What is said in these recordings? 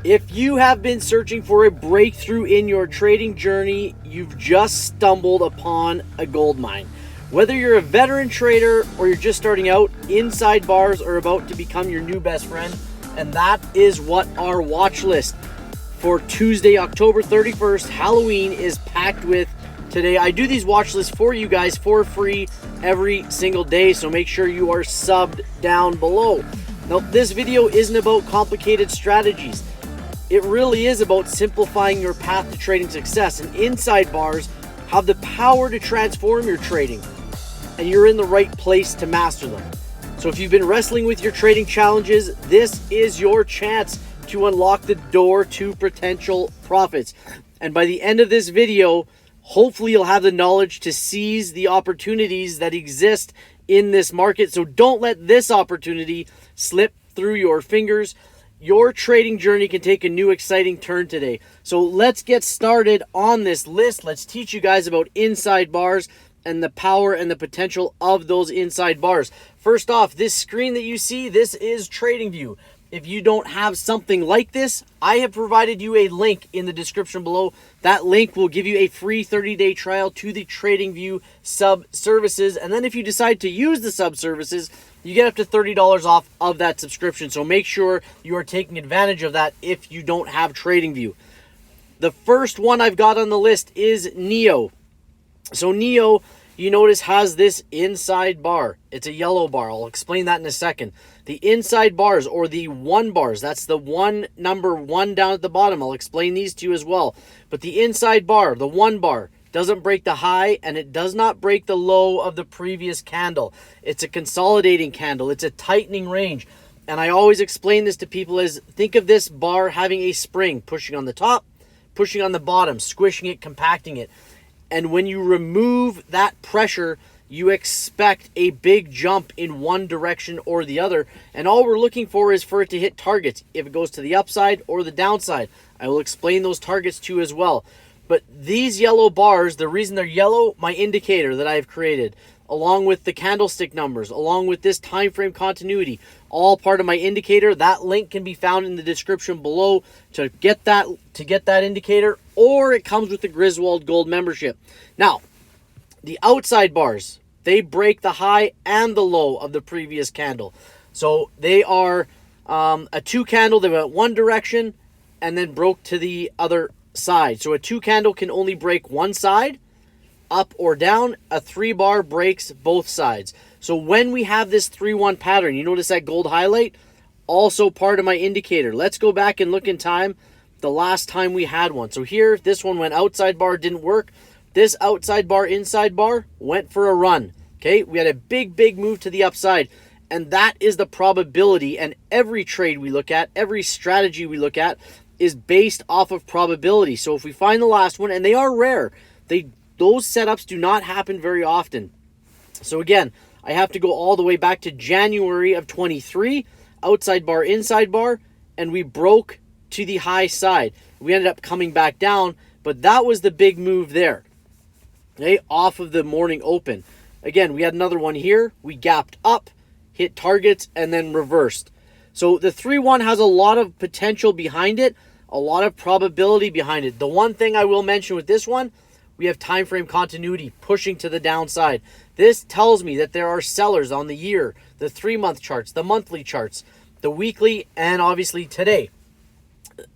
If you have been searching for a breakthrough in your trading journey, you've just stumbled upon a gold mine. Whether you're a veteran trader or you're just starting out, inside bars are about to become your new best friend, and that is what our watch list for Tuesday, October 31st, Halloween, is packed with today. I do these watch lists for you guys for free every single day, so make sure you are subbed down below. Now, this video isn't about complicated strategies. It really is about simplifying your path to trading success, and inside bars have the power to transform your trading, and you're in the right place to master them. So if you've been wrestling with your trading challenges, this is your chance to unlock the door to potential profits. And by the end of this video, hopefully you'll have the knowledge to seize the opportunities that exist in this market. So don't let this opportunity slip through your fingers. Your trading journey can take a new exciting turn today. So let's get started on this list. Let's teach you guys about inside bars and the power and the potential of those inside bars. First off, this screen that you see, this is TradingView. If you don't have something like this, I have provided you a link in the description below. That link will give you a free 30-day trial to the TradingView sub services. And then if you decide to use the sub services, you get up to $30 off of that subscription. So make sure you are taking advantage of that if you don't have TradingView. The first one I've got on the list is Neo. So Neo, you notice, has this inside bar. It's a yellow bar. I'll explain that in a second. The inside bars, or the one bars, that's the number one down at the bottom. I'll explain these to you as well. But the inside bar, the one bar, doesn't break the high, and it does not break the low of the previous candle. It's a consolidating candle. It's a tightening range. And I always explain this to people as, think of this bar having a spring, pushing on the top, pushing on the bottom, squishing it, compacting it. And when you remove that pressure, you expect a big jump in one direction or the other. And all we're looking for is for it to hit targets, if it goes to the upside or the downside. I will explain those targets to you as well. But these yellow bars, the reason they're yellow, my indicator that I've created, along with the candlestick numbers, along with this time frame continuity, all part of my indicator. That link can be found in the description below to get that indicator, or it comes with the Griswold Gold membership. Now, the outside bars, they break the high and the low of the previous candle. So they are a two candle. They went one direction and then broke to the other side. So a two candle can only break one side, up or down. A three bar breaks both sides. So when we have this 3-1 pattern, you notice that gold highlight, also part of my indicator. Let's go back and look in time the last time we had one. So here, this one went outside bar, didn't work. This outside bar, inside bar went for a run. Okay, we had a big move to the upside. And that is the probability. And every trade we look at, every strategy we look at is based off of probability. So if we find the last one, and they are rare, those setups do not happen very often. So again, I have to go all the way back to January of 23, outside bar, inside bar, and we broke to the high side. We ended up coming back down, but that was the big move there. Okay, off of the morning open. Again, we had another one here. We gapped up, hit targets, and then reversed. So the 3-1 has a lot of potential behind it, a lot of probability behind it. The one thing I will mention with this one, we have time frame continuity pushing to the downside. This tells me that there are sellers on the year, the 3-month charts, the monthly charts, the weekly, and obviously today.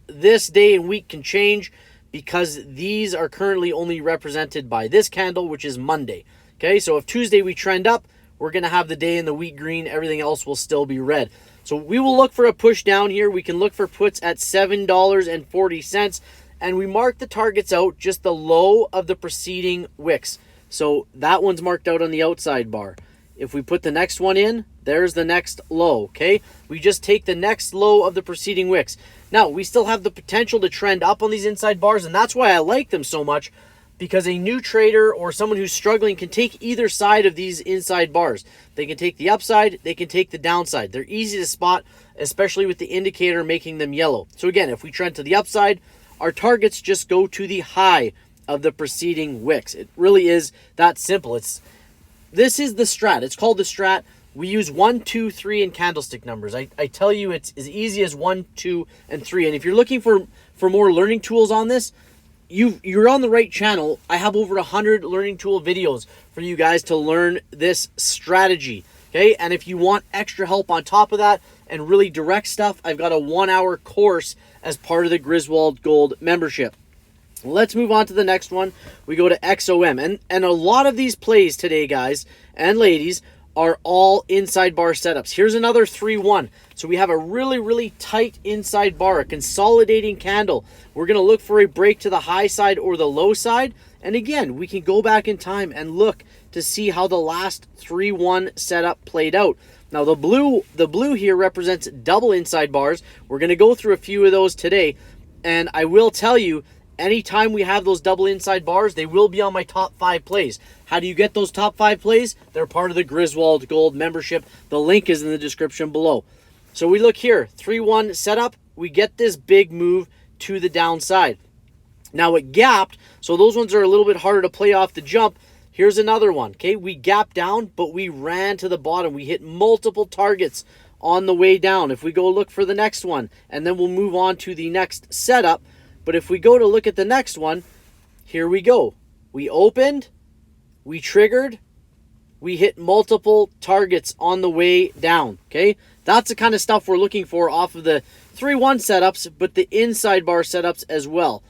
This day and week can change because these are currently only represented by this candle, which is Monday. Okay, so if Tuesday we trend up, we're going to have the day and the week green. Everything else will still be red. So we will look for a push down here. We can look for puts at $7.40. And we mark the targets out just the low of the preceding wicks. So that one's marked out on the outside bar. If we put the next one in, there's the next low, okay? We just take the next low of the preceding wicks. Now, we still have the potential to trend up on these inside bars, and that's why I like them so much, because a new trader or someone who's struggling can take either side of these inside bars. They can take the upside, they can take the downside. They're easy to spot, especially with the indicator making them yellow. So again, if we trend to the upside, our targets just go to the high of the preceding wicks. It really is that simple. This is the strat. It's called the strat. we use 1, 2, 3 in candlestick numbers. I tell you it's as easy as 1, 2, and 3. And if you're looking for more learning tools on this, you're on the right channel. I have over 100 learning tool videos for you guys to learn this strategy. Okay, and if you want extra help on top of that and really direct stuff, I've got a 1-hour course as part of the Griswold Gold membership. Let's move on to the next one. We go to XOM. And a lot of these plays today, guys and ladies, are all inside bar setups. Here's another 3-1. So we have a really, really tight inside bar, a consolidating candle. We're going to look for a break to the high side or the low side. And again, we can go back in time and look to see how the last 3-1 setup played out. Now the blue here represents double inside bars. We're going to go through a few of those today. And I will tell you, anytime we have those double inside bars, they will be on my top 5 plays. How do you get those top 5 plays? They're part of the Griswold Gold membership. The link is in the description below. So we look here, 3-1 setup. We get this big move to the downside. Now it gapped, so those ones are a little bit harder to play off the jump. Here's another one, okay? We gapped down, but we ran to the bottom. We hit multiple targets on the way down. If we go look for the next one, and then we'll move on to the next setup. But if we go to look at the next one, here we go. We opened, we triggered, we hit multiple targets on the way down, okay? That's the kind of stuff we're looking for off of the 3-1 setups, but the inside bar setups as well.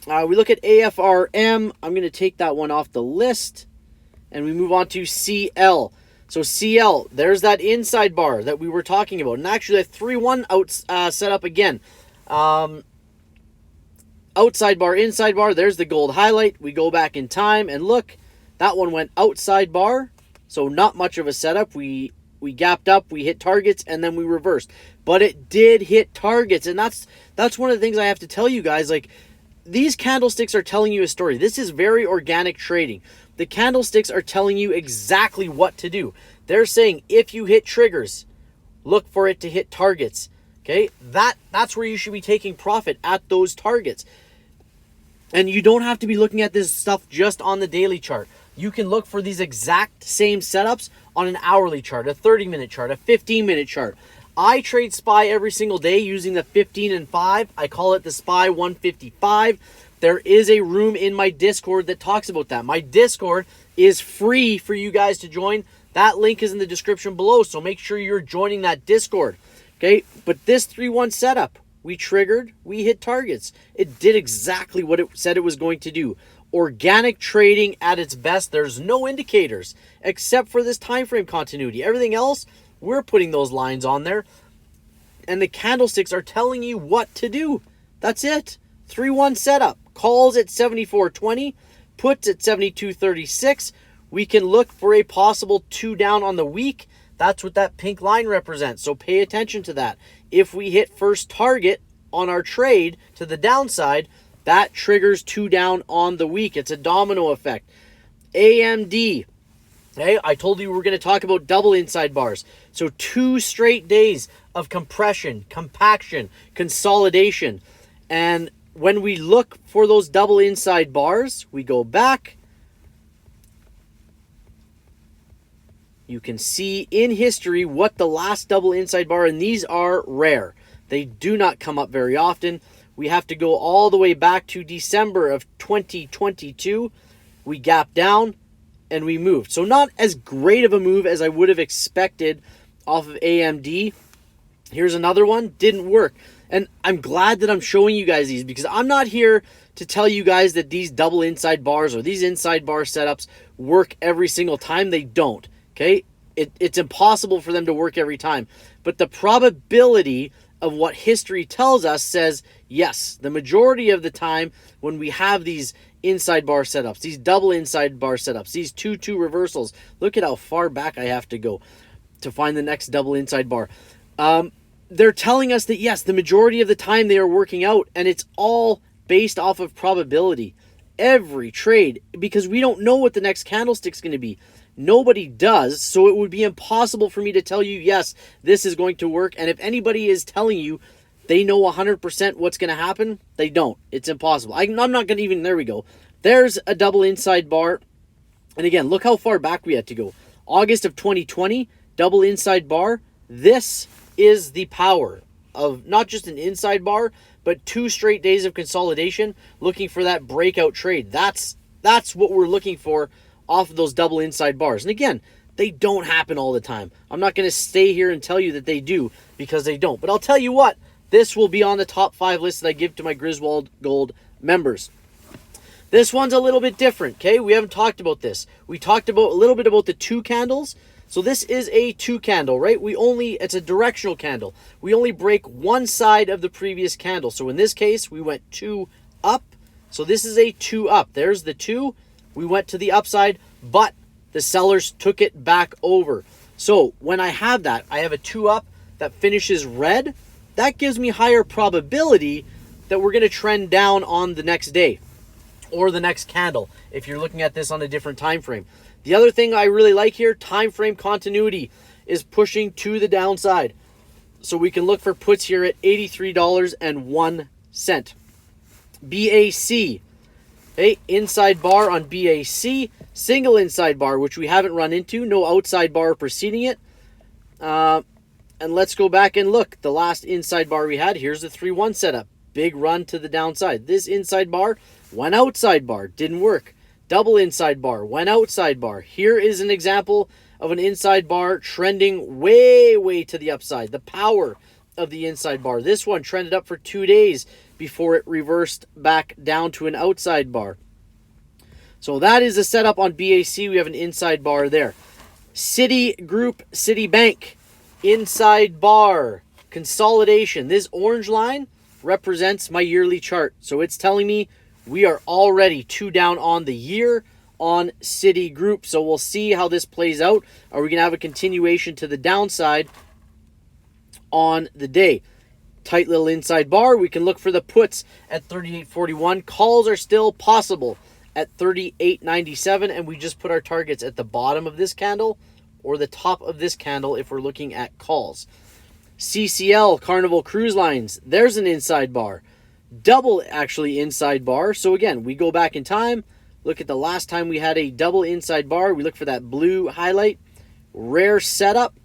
We look at AFRM. I'm going to take that one off the list, and we move on to CL. So CL, there's that inside bar that we were talking about. And actually, a 3-1 out setup again. Outside bar, inside bar, there's the gold highlight. We go back in time and look. That one went outside bar, so not much of a setup. We gapped up, we hit targets, and then we reversed. But it did hit targets, and that's one of the things I have to tell you guys. Like, these candlesticks are telling you a story. This is very organic trading. The candlesticks are telling you exactly what to do. They're saying if you hit triggers, look for it to hit targets. Okay? That's where you should be taking profit, at those targets. And you don't have to be looking at this stuff just on the daily chart. You can look for these exact same setups on an hourly chart, a 30-minute chart, a 15-minute chart. I trade SPY every single day using the 15 and 5. I call it the SPY 155. There is a room in my Discord that talks about that. My Discord is free for you guys to join. That link is in the description below, so make sure you're joining that Discord. Okay, but this 3-1 setup, we triggered, we hit targets. It did exactly what it said it was going to do. Organic trading at its best. There's no indicators except for this time frame continuity. Everything else, we're putting those lines on there, and the candlesticks are telling you what to do. That's it. 3-1 setup. Calls at 74.20, puts at 72.36. We can look for a possible 2 down on the week. That's what that pink line represents, so pay attention to that. If we hit first target on our trade to the downside, that triggers 2 down on the week. It's a domino effect. AMD. Okay, I told you we were going to talk about double inside bars. So 2 straight days of compression, compaction, consolidation. And when we look for those double inside bars, we go back. You can see in history what the last double inside bar, and these are rare. They do not come up very often. We have to go all the way back to December of 2022. We gap down and we moved. So not as great of a move as I would have expected off of AMD. Here's another one. Didn't work. And I'm glad that I'm showing you guys these, because I'm not here to tell you guys that these double inside bars or these inside bar setups work every single time. They don't. Okay? It's impossible for them to work every time. But the probability of what history tells us says, yes, the majority of the time when we have these inside bar setups, these double inside bar setups, these 2-2 reversals, look at how far back I have to go to find the next double inside bar. They're telling us that, yes, the majority of the time they are working out, and it's all based off of probability. Every trade, because we don't know what the next candlestick's going to be. Nobody does, so it would be impossible for me to tell you, yes, this is going to work. And if anybody is telling you they know 100% what's going to happen, they don't. It's impossible. I'm not going to even, there we go. There's a double inside bar And again, look how far back we had to go. August of 2020, double inside bar. This is the power of not just an inside bar, but 2 straight days of consolidation, looking for that breakout trade. That's what we're looking for off of those double inside bars. And again, they don't happen all the time. I'm not going to stay here and tell you that they do, because they don't. But I'll tell you what, this will be on the top 5 list that I give to my Griswold Gold members. This one's a little bit different, okay? We haven't talked about this. We talked about a little bit about the 2 candles. So this is a 2 candle, right? It's a directional candle. We only break one side of the previous candle. So in this case, we went 2 up. So this is a 2 up. There's the 2. We went to the upside, but the sellers took it back over. So when I have that, I have a 2 up that finishes red. That gives me higher probability that we're going to trend down on the next day or the next candle if you're looking at this on a different time frame. The other thing I really like here, time frame continuity, is pushing to the downside. So we can look for puts here at $83.01. BAC, okay, inside bar on BAC, single inside bar, which we haven't run into, no outside bar preceding it. And let's go back and look. The last inside bar we had, here's the 3-1 setup. Big run to the downside. This inside bar went outside bar, didn't work. Double inside bar, went outside bar. Here is an example of an inside bar trending way, way to the upside. The power of the inside bar. This one trended up for 2 days before it reversed back down to an outside bar. So that is a setup on BAC. We have an inside bar there. Citigroup, Citibank, inside bar, consolidation. This orange line represents my yearly chart. So it's telling me we are already 2 down on the year on Citigroup. So we'll see how this plays out. Are we going to have a continuation to the downside on the day? Tight little inside bar. We can look for the puts at 38.41. Calls are still possible at 38.97. And we just put our targets at the bottom of this candle or the top of this candle if we're looking at calls. CCL, Carnival Cruise Lines. There's an inside bar. Double actually inside bar. So again, we go back in time, look at the last time we had a double inside bar. We look for that blue highlight. Rare setup.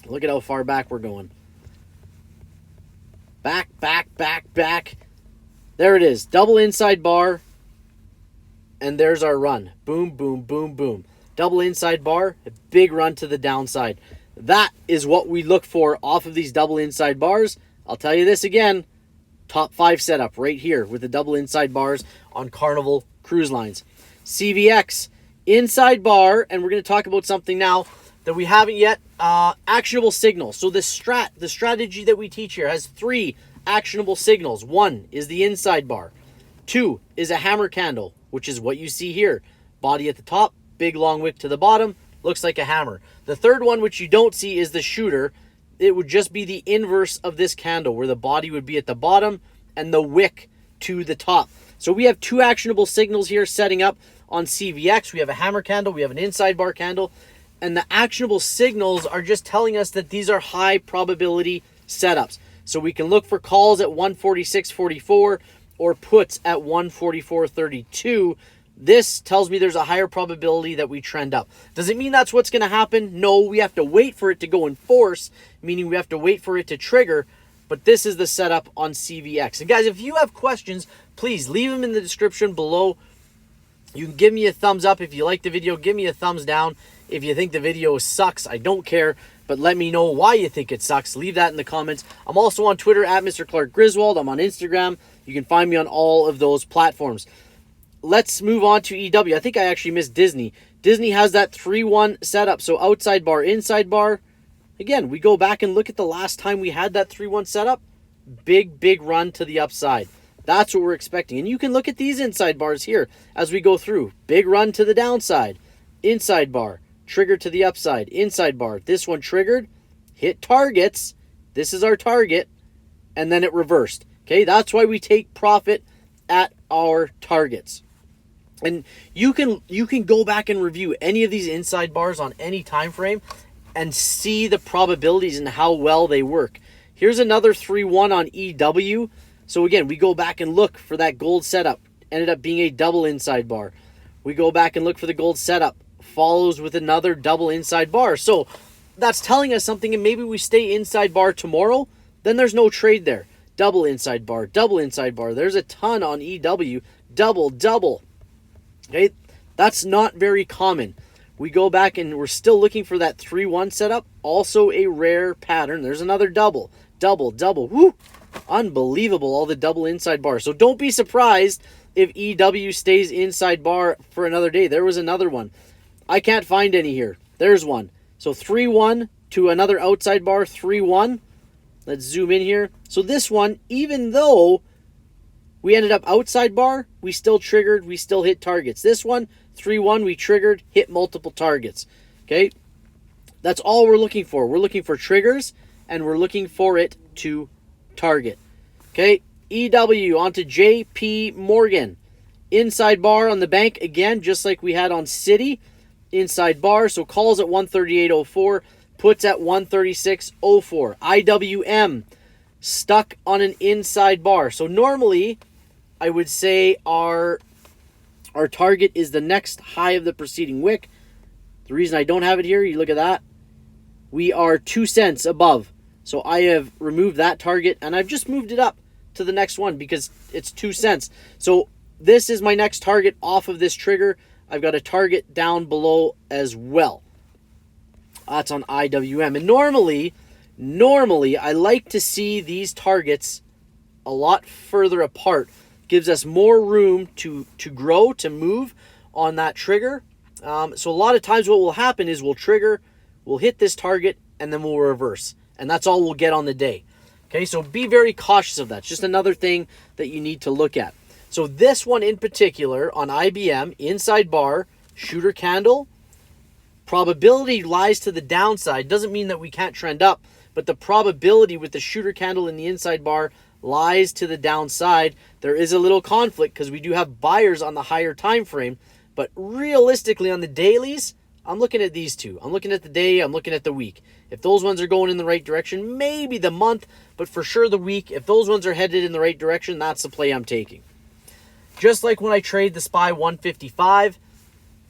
Look at how far back we're going. Back. There it is. Double inside bar. And there's our run. Boom, boom, boom, boom. Double inside bar. A big run to the downside. That is what we look for off of these double inside bars. I'll tell you this again. Top 5 setup right here with the double inside bars on Carnival Cruise Lines. CVX, inside bar, and we're going to talk about something now that we haven't yet. Actionable signals. So the strategy that we teach here has 3 actionable signals. 1 is the inside bar. 2 is a hammer candle, which is what you see here. Body at the top, big long wick to the bottom, looks like a hammer. The third one, which you don't see, is the shooter. It would just be the inverse of this candle, where the body would be at the bottom and the wick to the top. So we have 2 actionable signals here setting up on CVX. We have a hammer candle, we have an inside bar candle, and the actionable signals are just telling us that these are high probability setups. So we can look for calls at 146.44 or puts at 144.32. This tells me there's a higher probability that we trend up. Does it mean that's what's going to happen? No, we have to wait for it to go in force, meaning we have to wait for it to trigger. But this is the setup on CVX. And guys, if you have questions, please leave them in the description below. You can give me a thumbs up if you like the video. Give me a thumbs down if you think the video sucks. I don't care, but let me know why you think it sucks. Leave that in the comments. I'm also on Twitter at Mr. Clark Griswold. I'm on Instagram. You can find me on all of those platforms. Let's move on to EW. I think I actually missed Disney. Disney has that 3-1 setup. So outside bar, inside bar. Again, we go back and look at the last time we had that 3-1 setup. Big run to the upside. That's what we're expecting. And you can look at these inside bars here as we go through. Big run to the downside. Inside bar. Trigger to the upside. Inside bar. This one triggered. Hit targets. This is our target. And then it reversed. Okay, that's why we take profit at our targets. And you can go back and review any of these inside bars on any time frame and see the probabilities and how well they work. Here's another 3-1 on EW. So again, we go back and look for that gold setup. Ended up being a double inside bar. We go back and look for the gold setup. Follows with another double inside bar. So that's telling us something, and maybe we stay inside bar tomorrow, then there's no trade there. Double inside bar, double inside bar. There's a ton on EW. Double, double. Okay, that's not very common. We go back and we're still looking for that 3-1 setup. Also a rare pattern. There's another double, double, double. Woo! Unbelievable, all the double inside bar. So don't be surprised if EW stays inside bar for another day. There was another one. I can't find any here. There's one. So 3-1 to another outside bar, 3-1. Let's zoom in here. So this one, even though we ended up outside bar, we still triggered, we still hit targets. This one, 3-1, we triggered, hit multiple targets. Okay? That's all we're looking for. We're looking for triggers, and we're looking for it to target. Okay? EW onto JP Morgan. Inside bar on the bank again, just like we had on City. Inside bar, so calls at 138.04, puts at 136.04. IWM stuck on an inside bar. So normally, I would say our target is the next high of the preceding wick. The reason I don't have it here, you look at that, we are 2 cents above. So I have removed that target, and I've just moved it up to the next one because it's 2 cents. So this is my next target off of this trigger. I've got a target down below as well. That's on IWM. And normally, I like to see these targets a lot further apart. Gives us more room to grow, to move on that trigger. So a lot of times what will happen is we'll trigger, we'll hit this target, and then we'll reverse. And that's all we'll get on the day. Okay, so be very cautious of that. It's just another thing that you need to look at. So this one in particular on IBM, inside bar, shooter candle, probability lies to the downside. Doesn't mean that we can't trend up, but the probability with the shooter candle in the inside bar lies to the downside. There is a little conflict because we do have buyers on the higher time frame, but realistically on the dailies, I'm looking at these two. I'm looking at the day, I'm looking at the week. If those ones are going in the right direction, maybe the month, but for sure the week, if those ones are headed in the right direction, that's the play I'm taking. Just like when I trade the SPY 155,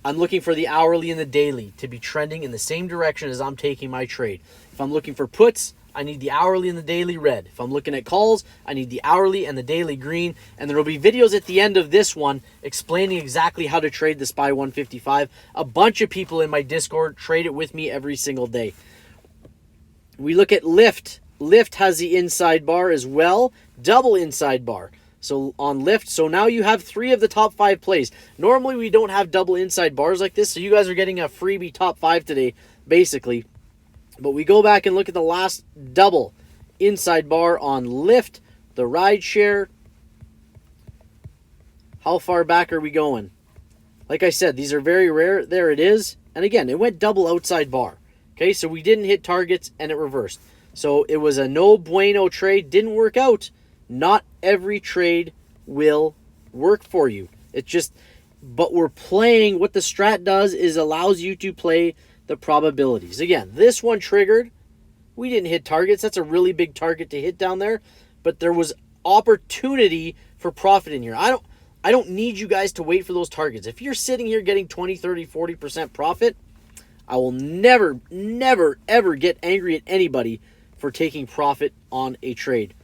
I'm looking for the hourly and the daily to be trending in the same direction as I'm taking my trade. If I'm looking for puts, I need the hourly and the daily red. If I'm looking at calls, I need the hourly and the daily green. And there will be videos at the end of this one explaining exactly how to trade the SPY 155. A bunch of people in my Discord trade it with me every single day. We look at Lyft. Lyft has the inside bar as well. Double inside bar. So on Lyft, so now you have 3 of the top 5 plays. Normally we don't have double inside bars like this, so you guys are getting a freebie top 5 today, basically. But we go back and look at the last double inside bar on Lyft, the ride share. How far back are we going? Like I said, these are very rare. There it is. And again, it went double outside bar. Okay, so we didn't hit targets and it reversed. So it was a no bueno trade. Didn't work out. Not every trade will work for you. It's just, but we're playing, what the strat does is allows you to play the probabilities. Again, this one triggered. We didn't hit targets. That's a really big target to hit down there. But there was opportunity for profit in here. I don't need you guys to wait for those targets. If you're sitting here getting 20, 30, 40% profit, I will never, ever get angry at anybody for taking profit on a trade.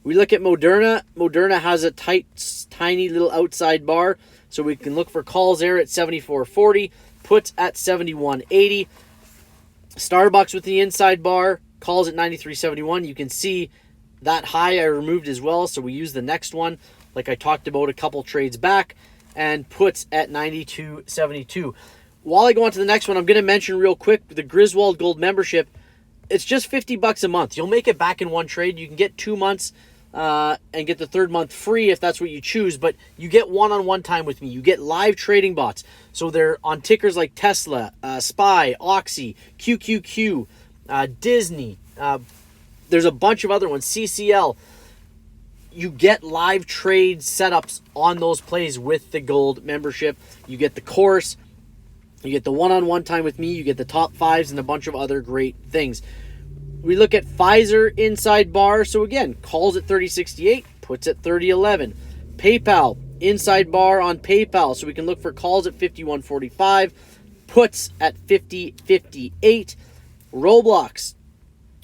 We look at Moderna. Moderna has a tight, tiny little outside bar, so we can look for calls there at 74.40, puts at 71.80. Starbucks with the inside bar, calls at 93.71. You can see that high I removed as well, so we use the next one, like I talked about a couple trades back, and puts at 92.72. While I go on to the next one, I'm going to mention real quick the Griswold Gold membership. It's just $50 a month. You'll make it back in one trade. You can get 2 months and get the 3rd month free if that's what you choose. But you get one-on-one time with me. You get live trading bots. So they're on tickers like Tesla, SPY, Oxy, QQQ, Disney. There's a bunch of other ones, CCL. You get live trade setups on those plays with the gold membership. You get the course. You get the one-on-one time with me. You get the top 5s and a bunch of other great things. We look at Pfizer inside bar. So again, calls at 30.68, puts at 30.11. PayPal inside bar on PayPal, so we can look for calls at 51.45, puts at 50.58, Roblox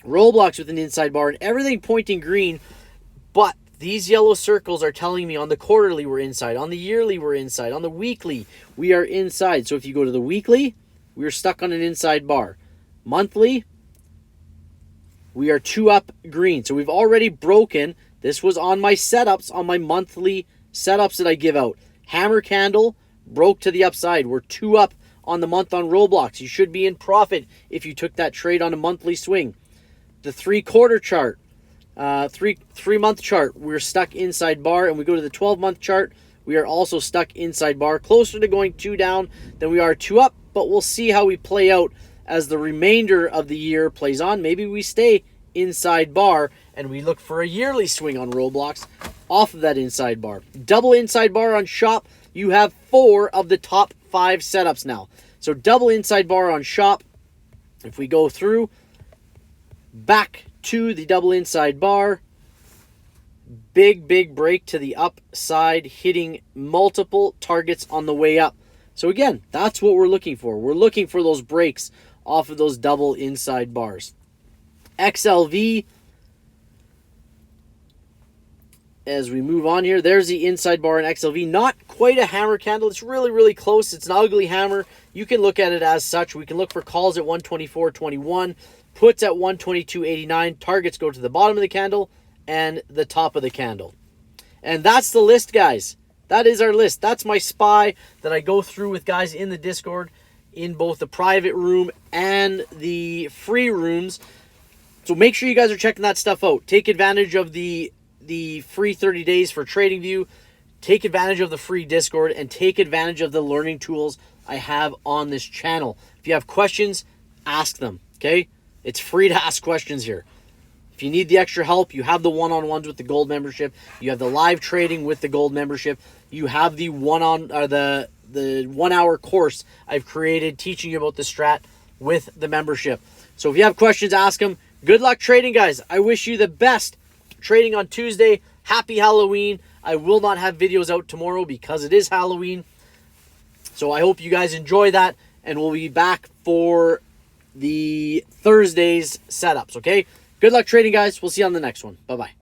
with an inside bar, and everything pointing green, but these yellow circles are telling me on the quarterly we're inside, on the yearly we're inside, on the weekly we are inside. So if you go to the weekly, we're stuck on an inside bar. Monthly, we are 2 up green. So we've already broken. This was on my setups, on my monthly setups that I give out. Hammer candle broke to the upside. We're 2 up on the month on Roblox. You should be in profit if you took that trade on a monthly swing. The 3-quarter chart, 3-month chart, we're stuck inside bar, and we go to the 12-month chart, we are also stuck inside bar, closer to going 2 down than we are 2 up, but we'll see how we play out as the remainder of the year plays on. Maybe we stay inside bar and we look for a yearly swing on Roblox off of that inside bar. Double inside bar on shop, you have 4 of the top 5 setups now. So double inside bar on shop. If we go through, back to the double inside bar, big break to the upside, hitting multiple targets on the way up. So again, that's what we're looking for. We're looking for those breaks off of those double inside bars. XLV, as we move on here, there's the inside bar in XLV. Not quite a hammer candle. It's really close. It's an ugly hammer. You can look at it as such. We can look for calls at 124.21, puts at 122.89. Targets go to the bottom of the candle and the top of the candle. And that's the list, guys. That is our list. That's my SPY that I go through with guys in the Discord, in both the private room and the free rooms. So make sure you guys are checking that stuff out. Take advantage of the free 30 days for TradingView. Take advantage of the free Discord, and take advantage of the learning tools I have on this channel. If you have questions, ask them, okay? It's free to ask questions here. If you need the extra help, you have the one-on-ones with the gold membership. You have the live trading with the gold membership. You have the the 1 hour course I've created teaching you about the strat with the membership. So if you have questions, ask them. Good luck trading, guys. I wish you the best trading on Tuesday. Happy Halloween. I will not have videos out tomorrow because it is Halloween. So I hope you guys enjoy that, and we'll be back for the Thursday's setups, okay? Good luck trading, guys. We'll see you on the next one. Bye-bye.